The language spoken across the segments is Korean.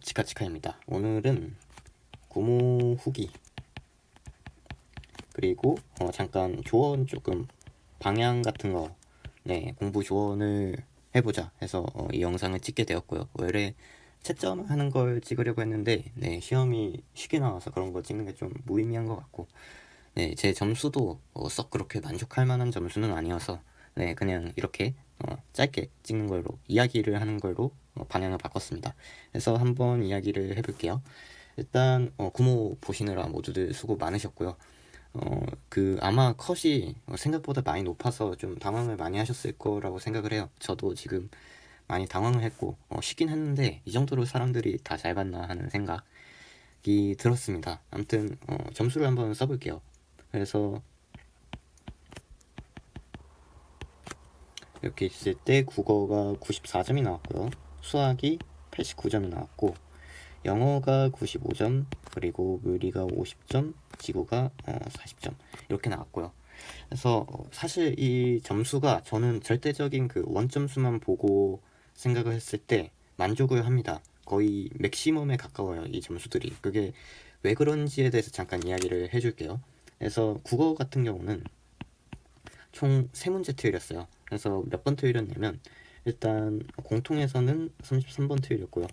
치카치카입니다. 오늘은 구모 후기 그리고 잠깐 조언 조금 방향 같은 거 공부 조언을 해보자 해서 이 영상을 찍게 되었고요. 원래 채점 하는 걸 찍으려고 했는데 시험이 쉽게 나와서 그런 거 찍는 게 좀 무의미한 것 같고 제 점수도 썩 그렇게 만족할 만한 점수는 아니어서 그냥 이렇게 짧게 찍는 걸로 이야기를 하는 걸로 방향을 바꿨습니다. 그래서 한번 이야기를 해볼게요. 일단 구모 보시느라 모두들 수고 많으셨고요. 아마 컷이 생각보다 많이 높아서 좀 당황을 많이 하셨을 거라고 생각을 해요. 저도 지금 많이 당황을 했고 쉽긴 했는데 이 정도로 사람들이 다 잘 봤나 하는 생각이 들었습니다. 아무튼 점수를 한번 써볼게요. 그래서 이렇게 있을 때 국어가 94점이 나왔고요. 수학이 89점이 나왔고 영어가 95점, 그리고 물리가 50점, 지구가 40점 이렇게 나왔고요. 그래서 사실 이 점수가 저는 절대적인 그 원점수만 보고 생각을 했을 때 만족을 합니다. 거의 맥시멈에 가까워요, 이 점수들이. 그게 왜 그런지에 대해서 잠깐 이야기를 해줄게요. 그래서 국어 같은 경우는 총 3문제 틀렸어요. 그래서 몇 번 틀렸냐면 일단 공통에서는 33번 틀렸고요.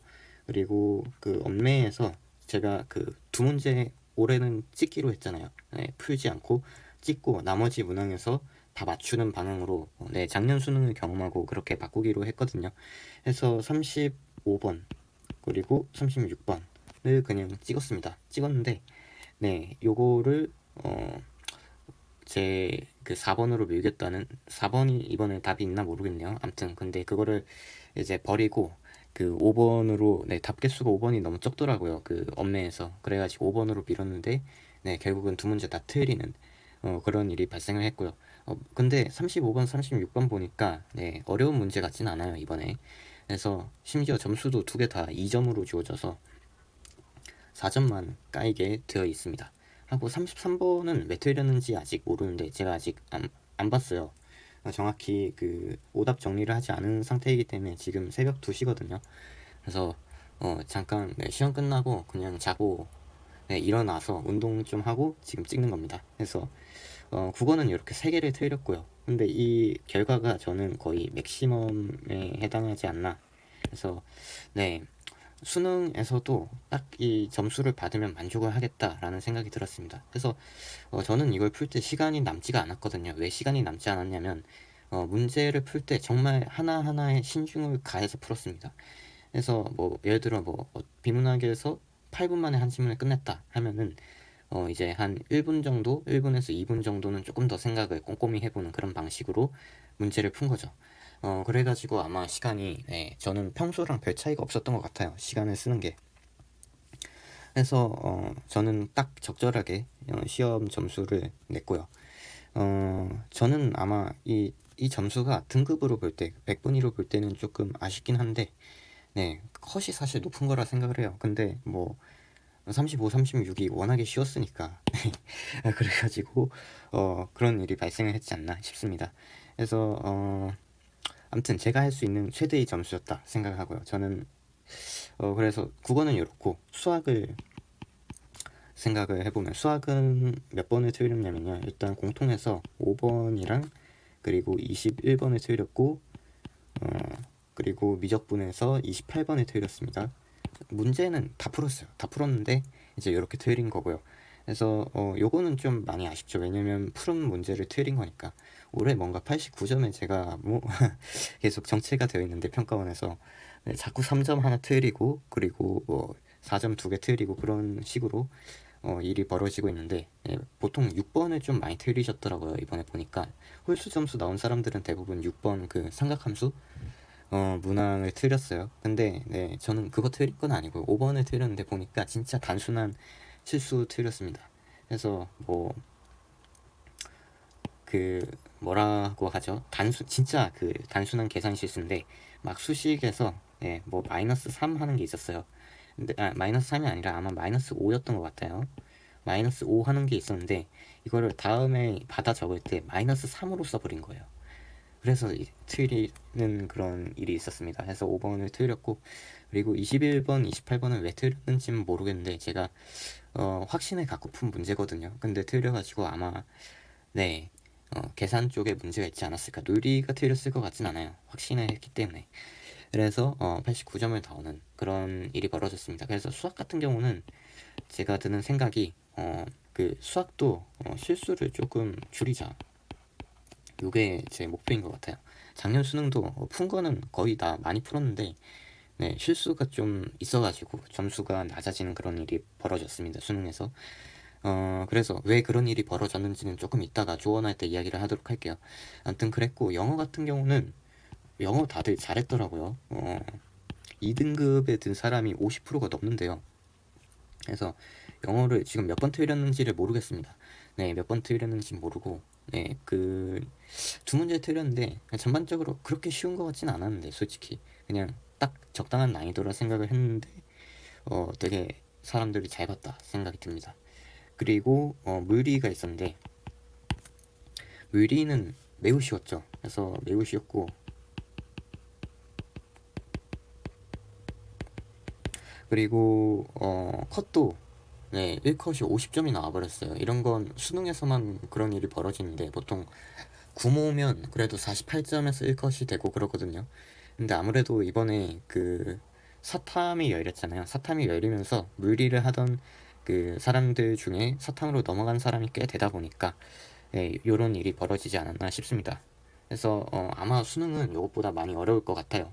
그리고 그 엄매에서 제가 그 2문제 올해는 찍기로 했잖아요. 풀지 않고 찍고 나머지 문항에서 다 맞추는 방향으로 작년 수능을 경험하고 그렇게 바꾸기로 했거든요. 해서 35번 그리고 36번을 그냥 찍었는데 요거를 제 그 4번으로 밀겠다는 4번이 이번에 답이 있나 모르겠네요. 아무튼 근데 그거를 이제 버리고 그 5번으로 답 개수가 5번이 너무 적더라고요. 그 엄매에서. 그래가지고 5번으로 밀었는데 결국은 2문제 다 틀리는 그런 일이 발생을 했고요. 근데 35번, 36번 보니까 어려운 문제 같진 않아요, 이번에. 그래서 심지어 점수도 2개 다 2점으로 주어져서 4점만 까이게 되어 있습니다. 하고 33번은 왜 틀렸는지 아직 모르는데 제가 아직 안 봤어요. 정확히 그 오답 정리를 하지 않은 상태이기 때문에 지금 새벽 2시거든요. 그래서 잠깐 시험 끝나고 그냥 자고 일어나서 운동 좀 하고 지금 찍는 겁니다. 그래서 국어는 이렇게 3개를 틀렸고요. 근데 이 결과가 저는 거의 맥시멈에 해당하지 않나. 그래서 수능에서도 딱 이 점수를 받으면 만족을 하겠다라는 생각이 들었습니다. 그래서 저는 이걸 풀 때 시간이 남지가 않았거든요. 왜 시간이 남지 않았냐면 문제를 풀 때 정말 하나하나에 신중을 가해서 풀었습니다. 그래서 뭐 예를 들어 비문학에서 8분 만에 한 질문을 끝냈다 하면은 이제 한 1분 정도, 1분에서 2분 정도는 조금 더 생각을 꼼꼼히 해보는 그런 방식으로 문제를 푼 거죠. 그래가지고 아마 시간이 저는 평소랑 별 차이가 없었던 것 같아요. 시간을 쓰는 게. 그래서 저는 딱 적절하게 시험 점수를 냈고요. 저는 아마 이 점수가 등급으로 볼 때, 100분위로 볼 때는 조금 아쉽긴 한데 컷이 사실 높은 거라 생각을 해요. 근데 뭐 35, 36이 워낙에 쉬웠으니까 그래가지고 그런 일이 발생을 했지 않나 싶습니다. 그래서 아무튼 제가 할 수 있는 최대의 점수였다 생각을 하고요. 저는 그래서 국어는 이렇고 수학을 생각을 해보면 수학은 몇 번을 틀렸냐면요. 일단 공통에서 5번이랑 그리고 21번을 틀렸고 그리고 미적분에서 28번을 틀렸습니다. 문제는 다 풀었어요. 다 풀었는데 이제 이렇게 틀린 거고요. 그래서 요거는 좀 많이 아쉽죠. 왜냐면 푸른 문제를 틀린 거니까. 올해 뭔가 89점에 제가 뭐 계속 정체가 되어 있는데 평가원에서 자꾸 3점 하나 틀리고 그리고 뭐 4점 2개 틀리고 그런 식으로 일이 벌어지고 있는데 보통 6번을 좀 많이 틀리셨더라고요. 이번에 보니까 홀수 점수 나온 사람들은 대부분 6번 그 삼각함수 문항을 틀렸어요. 근데 저는 그거 틀린 건 아니고 5번을 틀렸는데 보니까 진짜 단순한 실수 틀렸습니다. 그래서 뭐 그 뭐라고 하죠? 진짜 그 단순한 계산 실수인데 막 수식에서 뭐 마이너스 3 하는 게 있었어요. 근데 마이너스 3이 아니라 아마 마이너스 5였던 것 같아요. 마이너스 5 하는 게 있었는데 이거를 다음에 받아 적을 때 마이너스 3으로 써버린 거예요. 그래서 틀리는 그런 일이 있었습니다. 해서 5번을 틀렸고, 그리고 21번, 28번은 왜 틀렸는지는 모르겠는데 제가 확신을 갖고 푼 문제거든요. 근데 틀려가지고 아마 네 계산 쪽에 문제가 있지 않았을까. 누리가 틀렸을 것 같진 않아요. 확신을 했기 때문에. 그래서 89점을 더 얻는 그런 일이 벌어졌습니다. 그래서 수학 같은 경우는 제가 드는 생각이 그 수학도 실수를 조금 줄이자. 요게 제 목표인 것 같아요. 작년 수능도 푼 거는 거의 다 많이 풀었는데 네, 실수가 좀 있어가지고 점수가 낮아지는 그런 일이 벌어졌습니다. 수능에서. 그래서 왜 그런 일이 벌어졌는지는 조금 이따가 조언할 때 이야기를 하도록 할게요. 아무튼 그랬고, 영어 같은 경우는 영어 다들 잘했더라고요. 2등급에 든 사람이 50%가 넘는데요. 그래서 영어를 지금 몇 번 틀렸는지를 모르겠습니다. 네, 몇 번 틀렸는지 모르고, 네, 그 두 문제 틀렸는데 전반적으로 그렇게 쉬운 것 같진 않았는데 솔직히 그냥 딱 적당한 난이도라 생각을 했는데 되게 사람들이 잘 봤다 생각이 듭니다. 그리고 물리가 있었는데 물리는 매우 쉬웠죠. 그래서 매우 쉬웠고, 그리고 컷도 네 1컷이 50점이 나와버렸어요. 이런 건 수능에서만 그런 일이 벌어지는데 보통 구모면 그래도 48점에서 1컷이 되고 그러거든요. 근데 아무래도 이번에 그 사탐이 열렸잖아요. 사탐이 열리면서 물리를 하던 그 사람들 중에 사탐으로 넘어간 사람이 꽤 되다 보니까 예, 이런 일이 벌어지지 않았나 싶습니다. 그래서 아마 수능은 이것보다 많이 어려울 것 같아요.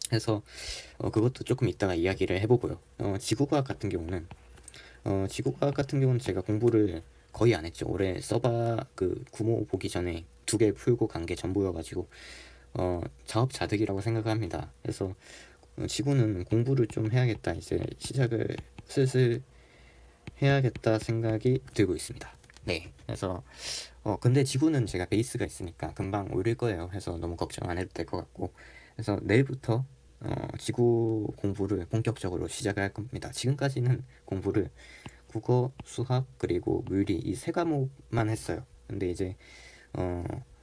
그래서 그것도 조금 이따가 이야기를 해보고요. 지구과학 같은 경우는 제가 공부를 거의 안 했죠. 올해 써봐 그 구모 보기 전에 2개 풀고 간 게 전부여가지고 자업자득이라고 생각합니다. 그래서 지구는 공부를 좀 해야겠다. 이제 시작을 슬슬 해야겠다 생각이 들고 있습니다. 네, 그래서 근데 지구는 제가 베이스가 있으니까 금방 오를 거예요. 해서 너무 걱정 안 해도 될 것 같고, 그래서 내일부터 지구 공부를 본격적으로 시작할 겁니다. 지금까지는 공부를 국어, 수학, 그리고 물리 이 세 과목만 했어요. 근데 이제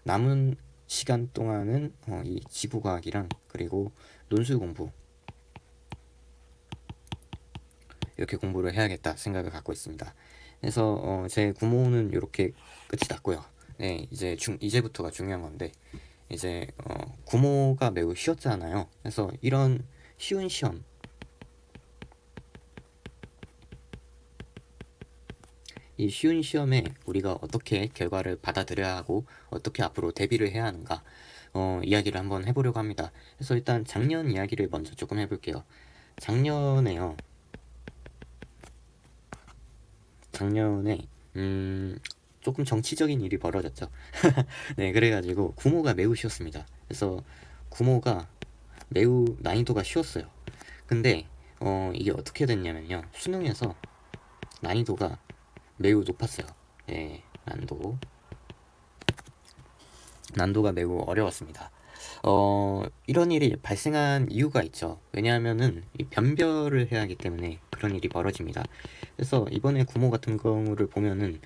남은 시간 동안은 이 지구과학이랑 그리고 논술 공부 이렇게 공부를 해야겠다 생각을 갖고 있습니다. 그래서 제 구모는 이렇게 끝이 났고요. 네, 이제부터가 중요한 건데 이제 구모가 매우 쉬웠잖아요. 그래서 이런 쉬운 시험, 이 쉬운 시험에 우리가 어떻게 결과를 받아들여야 하고 어떻게 앞으로 대비를 해야 하는가 이야기를 한번 해보려고 합니다. 그래서 일단 작년 이야기를 먼저 조금 해볼게요. 작년에 조금 정치적인 일이 벌어졌죠. 네, 그래가지고 구모가 매우 쉬웠습니다. 그래서 구모가 매우 난이도가 쉬웠어요. 근데 이게 어떻게 됐냐면요. 수능에서 난이도가 매우 높았어요. 네, 난도가 매우 어려웠습니다. 이런 일이 발생한 이유가 있죠. 왜냐하면은 이 변별을 해야 하기 때문에 그런 일이 벌어집니다. 그래서 이번에 구모 같은 경우를 보면은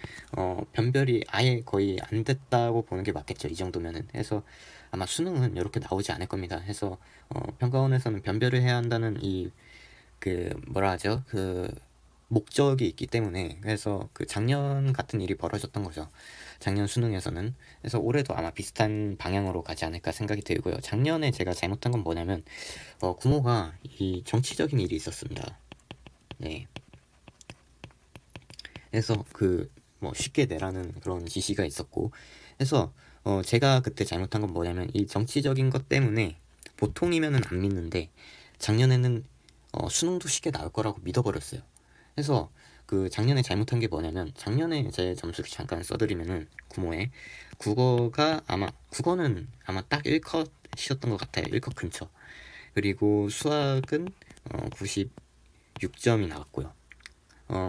변별이 아예 거의 안 됐다고 보는 게 맞겠죠. 이 정도면은. 해서 아마 수능은 이렇게 나오지 않을 겁니다. 해서 평가원에서는 변별을 해야 한다는 이 그 뭐라 하죠? 그 목적이 있기 때문에, 그래서 그 작년 같은 일이 벌어졌던 거죠. 작년 수능에서는. 그래서 올해도 아마 비슷한 방향으로 가지 않을까 생각이 들고요. 작년에 제가 잘못한 건 뭐냐면 구모가 이 정치적인 일이 있었습니다. 네. 그래서 그 뭐 쉽게 내라는 그런 지시가 있었고, 그래서 제가 그때 잘못한 건 뭐냐면 이 정치적인 것 때문에 보통이면은 안 믿는데 작년에는 수능도 쉽게 나올 거라고 믿어버렸어요. 그래서 그 작년에 잘못한 게 뭐냐면, 작년에 제 점수를 잠깐 써드리면은 구모에 국어는 아마 딱 1컷이었던 것 같아요. 1컷 근처. 그리고 수학은 96점이 나왔고요.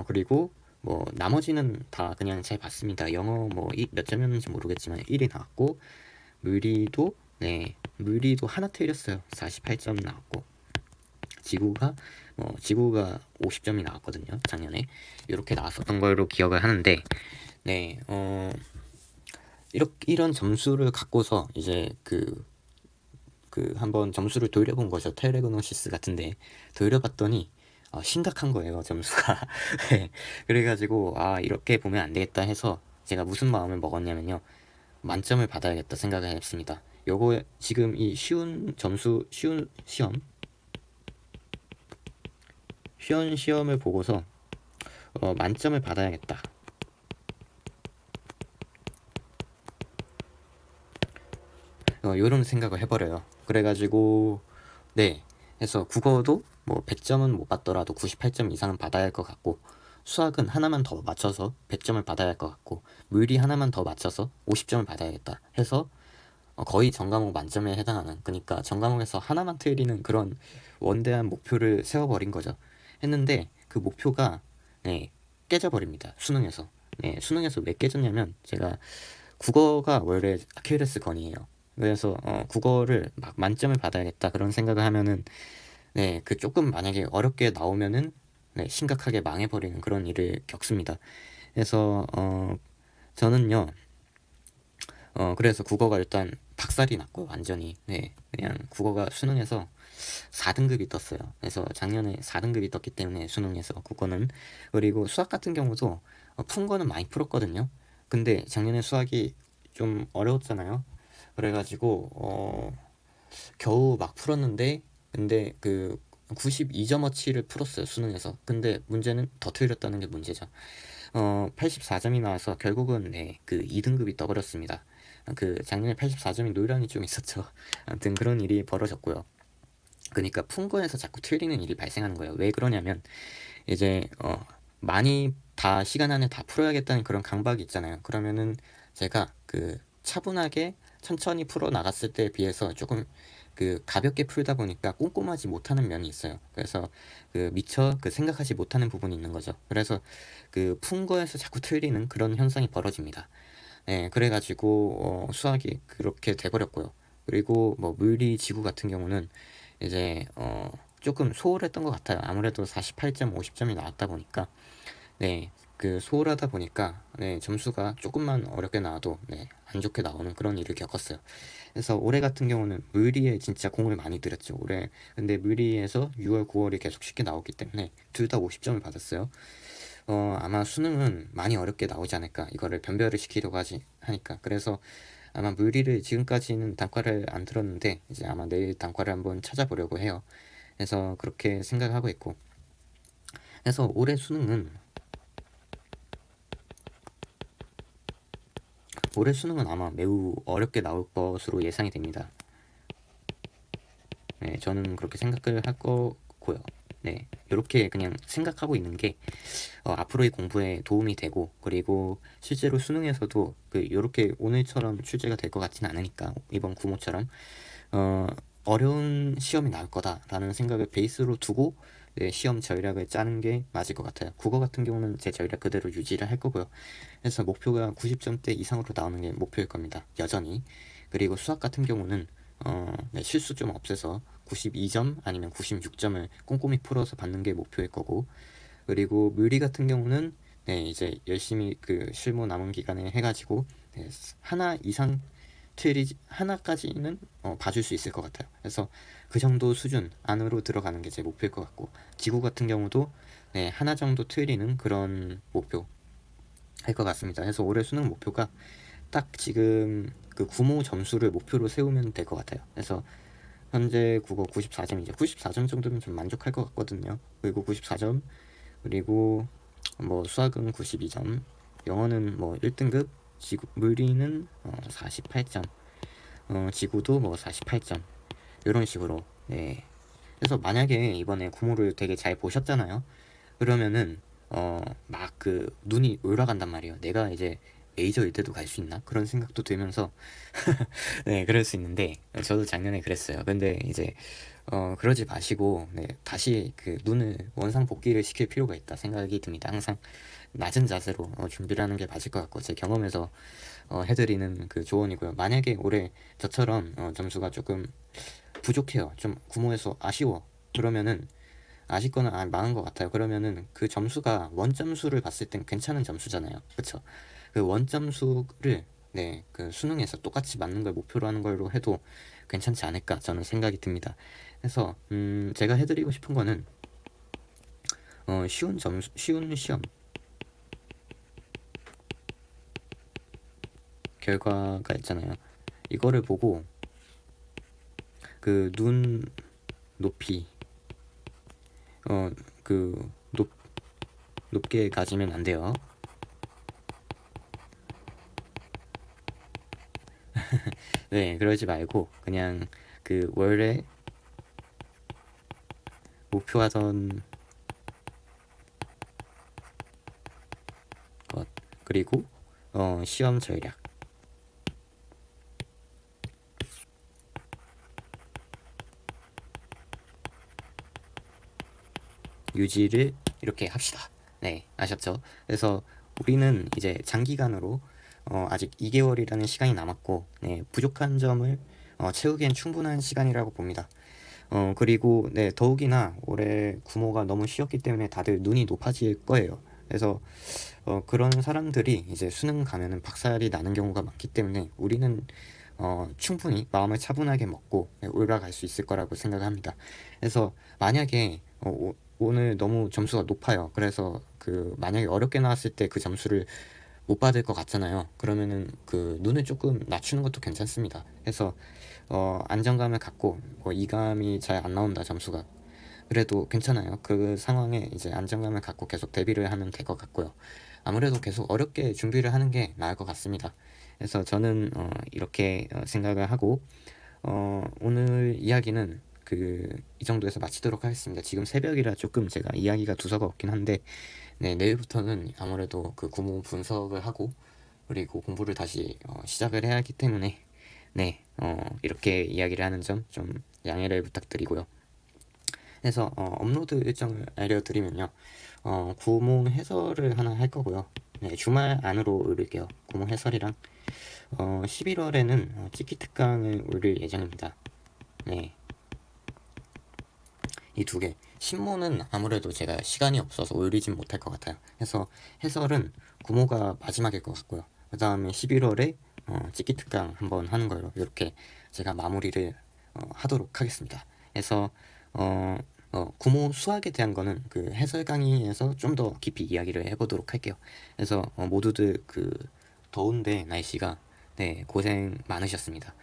그리고 뭐 나머지는 다 그냥 잘 봤습니다. 영어 뭐 몇 점이었는지 모르겠지만 1이 나왔고, 물리도 하나 틀렸어요. 48점 나왔고, 지구가 50점이 나왔거든요. 작년에 이렇게 나왔었던 걸로 기억을 하는데, 네, 이런 점수를 갖고서 이제 한번 점수를 돌려본 거죠. 텔레그노시스 같은데 돌려봤더니 심각한 거예요, 점수가. 네. 그래가지고 이렇게 보면 안 되겠다 해서 제가 무슨 마음을 먹었냐면요, 만점을 받아야겠다 생각을 했습니다. 요거 지금 이 쉬운 점수, 쉬운 시험을 보고서 만점을 받아야겠다, 요런 생각을 해버려요. 그래가지고 네, 해서 국어도 뭐 100점은 못 받더라도 98점 이상은 받아야 할 것 같고, 수학은 하나만 더 맞춰서 100점을 받아야 할 것 같고, 물리 하나만 더 맞춰서 50점을 받아야겠다 해서 거의 전 과목 만점에 해당하는, 그러니까 전 과목에서 하나만 틀리는 그런 원대한 목표를 세워버린 거죠. 했는데 그 목표가 네, 깨져버립니다, 수능에서. 네, 수능에서 왜 깨졌냐면, 제가 국어가 원래 아킬레스건이에요. 그래서 국어를 막 만점을 받아야겠다 그런 생각을 하면은 네, 그 조금 만약에 어렵게 나오면은 네, 심각하게 망해버리는 그런 일을 겪습니다. 그래서 저는요, 그래서 국어가 일단 박살이 났고 완전히. 네, 그냥 국어가 수능에서 4등급이 떴어요. 그래서 작년에 4등급이 떴기 때문에 수능에서 국어는. 그리고 수학 같은 경우도 푼 거는 많이 풀었거든요. 근데 작년에 수학이 좀 어려웠잖아요. 그래가지고 겨우 막 풀었는데, 근데 그 92점어치를 풀었어요, 수능에서. 근데 문제는 더 틀렸다는 게 문제죠. 84점이 나와서 결국은 네, 그 2등급이 떠버렸습니다. 그 작년에 84점이 논란이 좀 있었죠. 아무튼 그런 일이 벌어졌고요. 그러니까 푼 거에서 자꾸 틀리는 일이 발생하는 거예요. 왜 그러냐면, 이제 많이 다 시간 안에 다 풀어야겠다는 그런 강박이 있잖아요. 그러면은 제가 그 차분하게 천천히 풀어 나갔을 때에 비해서 조금 그 가볍게 풀다 보니까 꼼꼼하지 못하는 면이 있어요. 그래서 그 미처 그 생각하지 못하는 부분이 있는 거죠. 그래서 그 푼 거에서 자꾸 틀리는 그런 현상이 벌어집니다. 네, 그래가지고 수학이 그렇게 돼버렸고요. 그리고 뭐 물리, 지구 같은 경우는 이제 조금 소홀했던 것 같아요. 아무래도 48점, 50점이 나왔다 보니까. 네, 그 소홀하다 보니까 네, 점수가 조금만 어렵게 나와도 네, 안 좋게 나오는 그런 일을 겪었어요. 그래서 올해 같은 경우는 물리에 진짜 공을 많이 들였죠, 올해. 근데 물리에서 6월, 9월이 계속 쉽게 나오기 때문에 둘 다 50점을 받았어요. 아마 수능은 많이 어렵게 나오지 않을까, 이거를 변별을 시키려고 하니까. 그래서 아마 물리를 지금까지는 단과를 안 들었는데 이제 아마 내일 단과를 한번 찾아보려고 해요. 그래서 그렇게 생각하고 있고, 그래서 올해 수능은 아마 매우 어렵게 나올 것으로 예상이 됩니다. 네, 저는 그렇게 생각을 할 거고요. 네, 이렇게 그냥 생각하고 있는 게 앞으로의 공부에 도움이 되고, 그리고 실제로 수능에서도 요렇게 오늘처럼 출제가 될 것 같지는 않으니까, 이번 구모처럼 어려운 시험이 나올 거다라는 생각을 베이스로 두고 네, 시험 전략을 짜는 게 맞을 것 같아요. 국어 같은 경우는 제 전략 그대로 유지를 할 거고요. 그래서 목표가 90점대 이상으로 나오는 게 목표일 겁니다, 여전히. 그리고 수학 같은 경우는 네, 실수 좀 없애서 92점 아니면 96점을 꼼꼼히 풀어서 받는 게 목표일 거고, 그리고 물리 같은 경우는 네, 이제 열심히 그 실무 남은 기간에 해가지고 네, 하나 이상 하나까지는 봐줄 수 있을 것 같아요. 그래서 그 정도 수준 안으로 들어가는 게 제 목표일 것 같고, 지구 같은 경우도 네, 하나 정도 틀리는 그런 목표 할 것 같습니다. 그래서 올해 수능 목표가 딱 지금 그 구모 점수를 목표로 세우면 될 것 같아요. 그래서 현재 국어 94점이죠. 94점 정도면 좀 만족할 것 같거든요. 그리고 94점, 그리고 뭐 수학은 92점, 영어는 뭐 1등급, 물리는 48점, 지구도 뭐 48점, 이런 식으로. 네. 그래서 만약에 이번에 구모를 되게 잘 보셨잖아요. 그러면은 막 그 눈이 올라간단 말이에요. 내가 이제 메이저 의대도 갈 수 있나? 그런 생각도 들면서 네, 그럴 수 있는데 저도 작년에 그랬어요. 근데 이제 그러지 마시고 네, 다시 그 눈을 원상 복귀를 시킬 필요가 있다 생각이 듭니다. 항상 낮은 자세로 준비를 하는 게 맞을 것 같고, 제 경험에서 해드리는 그 조언이고요. 만약에 올해 저처럼 점수가 조금 부족해요, 좀 구모에서 아쉬워, 그러면은 아쉽거나 망한 것 같아요. 그러면은 그 점수가 원점수를 봤을 땐 괜찮은 점수잖아요, 그쵸? 그 원점수를 네, 그 수능에서 똑같이 맞는 걸 목표로 하는 걸로 해도 괜찮지 않을까 저는 생각이 듭니다. 그래서 제가 해드리고 싶은 거는 쉬운 시험 결과가 있잖아요. 이거를 보고 그 눈 높이 그 높게 가지면 안 돼요. 네, 그러지 말고 그냥 그 원래 목표하던 것 그리고 시험 전략 유지를 이렇게 합시다. 네, 아셨죠? 그래서 우리는 이제 장기간으로 아직 2개월이라는 시간이 남았고, 네, 부족한 점을 채우기엔 충분한 시간이라고 봅니다. 그리고 네, 더욱이나 올해 구모가 너무 쉬웠기 때문에 다들 눈이 높아질 거예요. 그래서 그런 사람들이 이제 수능 가면은 박살이 나는 경우가 많기 때문에 우리는 충분히 마음을 차분하게 먹고 네, 올라갈 수 있을 거라고 생각합니다. 그래서 만약에 오늘 너무 점수가 높아요. 그래서 그 만약에 어렵게 나왔을 때 그 점수를 못 받을 것 같잖아요. 그러면은 그 눈을 조금 낮추는 것도 괜찮습니다. 그래서 안정감을 갖고 이감이 잘 안 나온다 점수가 그래도 괜찮아요. 그 상황에 이제 안정감을 갖고 계속 대비를 하면 될 것 같고요. 아무래도 계속 어렵게 준비를 하는 게 나을 것 같습니다. 그래서 저는 이렇게 생각을 하고 오늘 이야기는 이 정도에서 마치도록 하겠습니다. 지금 새벽이라 조금 제가 이야기가 두서가 없긴 한데 네, 내일부터는 아무래도 그 구모 분석을 하고 그리고 공부를 다시 시작을 해야 하기 때문에 네, 이렇게 이야기를 하는 점 좀 양해를 부탁드리고요. 그래서 업로드 일정을 알려드리면요. 구모 해설을 하나 할 거고요. 네, 주말 안으로 올릴게요. 구모 해설이랑 11월에는 찍기 특강을 올릴 예정입니다. 네, 이 두 개. 신문은 아무래도 제가 시간이 없어서 올리진 못할 것 같아요. 그래서 해설은 구모가 마지막일 것 같고요. 그 다음에 11월에 찍기 특강 한번 하는 걸로 이렇게 제가 마무리를 하도록 하겠습니다. 그래서 구모 수학에 대한 거는 그 해설 강의에서 좀 더 깊이 이야기를 해보도록 할게요. 그래서 모두들 그 더운데 날씨가 네, 고생 많으셨습니다.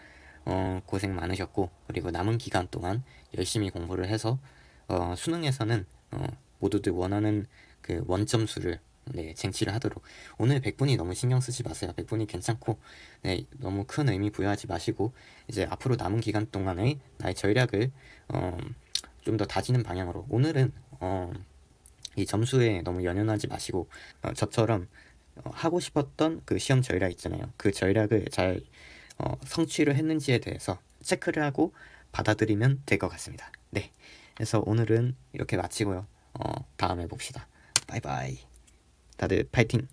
고생 많으셨고 그리고 남은 기간 동안 열심히 공부를 해서 수능에서는 모두들 원하는 그 원점수를 네, 쟁취를 하도록 오늘 100분이 너무 신경 쓰지 마세요. 100분이 괜찮고 네, 너무 큰 의미 부여하지 마시고 이제 앞으로 남은 기간 동안의 나의 전략을 좀 더 다지는 방향으로 오늘은 이 점수에 너무 연연하지 마시고 저처럼 하고 싶었던 그 시험 전략 있잖아요. 그 전략을 잘 성취를 했는지에 대해서 체크를 하고 받아들이면 될 것 같습니다. 네, 그래서 오늘은 이렇게 마치고요. 다음에 봅시다. 바이바이. 다들 파이팅!